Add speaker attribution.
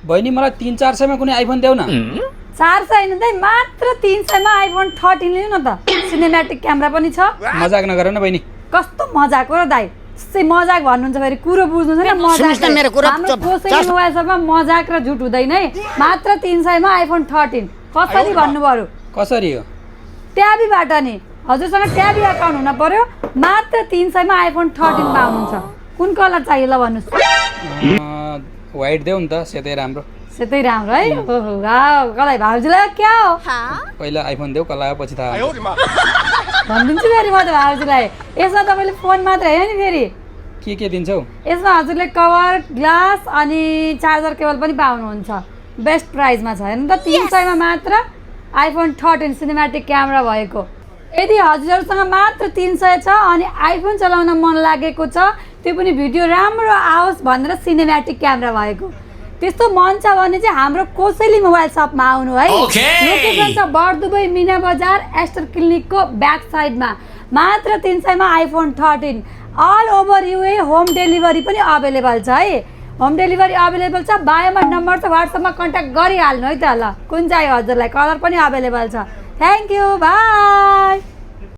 Speaker 1: बहिनी मलाई 300-400 मा कुनै आइफोन देऊ न
Speaker 2: 400 हैन दाइ मात्र 300 मा आइफोन 13 लिनु न त सिनेम्याटिक क्यामेरा पनि छ
Speaker 1: मजाक नगर न बहिनी
Speaker 2: कस्तो मजाक हो र दाइ से मजाक भन्नुहुन्छ फेरि कुरो बुझ्नु छैन मजाक हाम्रो कसैले मोबाइल सबमा मजाक र झुट हुँदैन है मात्र 300 मा आइफोन 13 कसरी भन्नु पर्यो
Speaker 1: कसरी हो
Speaker 2: ट्याबीबाट नि हजुरसँग ट्याबी अकाउन्ट हुन पर्यो मात्र 300 मा आइफोन 13 पाउनुहुन्छ कुन कलर चाहियो ल भन्नुस्
Speaker 1: व्हाइट देऊ नि त सेतै राम्रो
Speaker 2: सेतै राम्रो है ओहो वाउ कलाई भाउजूलाई क्या हो
Speaker 1: पहिला आइफोन देऊ कला पछि थाहा
Speaker 2: भनिदिन्छु फेरि म त भाउजूलाई यसमा तपाईँले फोन मात्र होइन नि फेरि
Speaker 1: के दिन्छौ
Speaker 2: यसमा हजुरले कभर ग्लास अनि चार्जर केबल पनि पाउनुहुन्छ बेस्ट प्राइसमा छ हेर्नु त 300 मा मात्र आइफोन 13 सिनेम्याटिक क्यामेरा भएको यदि हजुरहरूसँग मात्र 300 छ अनि आइफोन चलाउन मन लागेको छ त्यो पनि भिडियो राम्रो आओस् भनेर सिनेम्याटिक क्यामेरा भएको त्यस्तो मन छ भने चाहिँ हाम्रो कोसेली मोबाइल सपमा आउनु है लोकेसन छ बर्दुबई मिना बजार एस्टर क्लिनिकको ब्याक साइडमा मात्र 300 मा iPhone 13 all over UAE home delivery पनि अवेलेबल छ है होम डेलिभरी अवेलेबल छ बायोमा नम्बर छ व्हाट्सएपमा कन्ट्याक्ट गरिहाल्नु है त ल कुन चाहिँ हजुरलाई कलर पनि अवेलेबल छ थ्याङ्क यू बाई